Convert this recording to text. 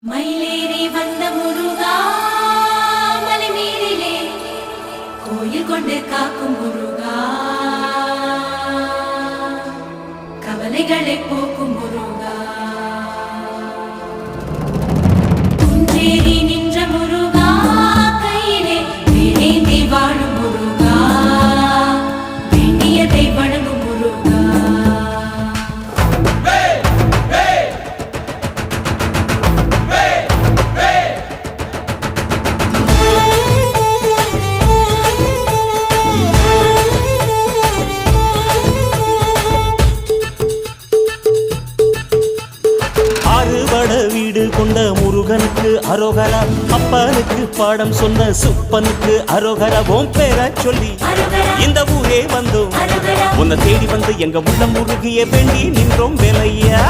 மயிலேறி வந்த முருகா மலைமீதிலே கோயில் கொண்டு காக்கும் முருகா கவலைகளை போக்கும் முருகா குன்றேறி நின்ற முருகா கையிலே வேறேந்தி வாழும் முருகா வேண்டியதை வணங்கும் முருகா வீடு கொண்ட முருகனுக்கு அரோகரா, அப்பனுக்கு பாடம் சொன்ன சுப்பனுக்கு அரோகரா. ஓம் பேர சொல்லி இந்த ஊரே வந்தோம், உன்னை தேடி வந்து எங்க உள்ள முருகிய வேண்டி நின்றோம் வேலையா.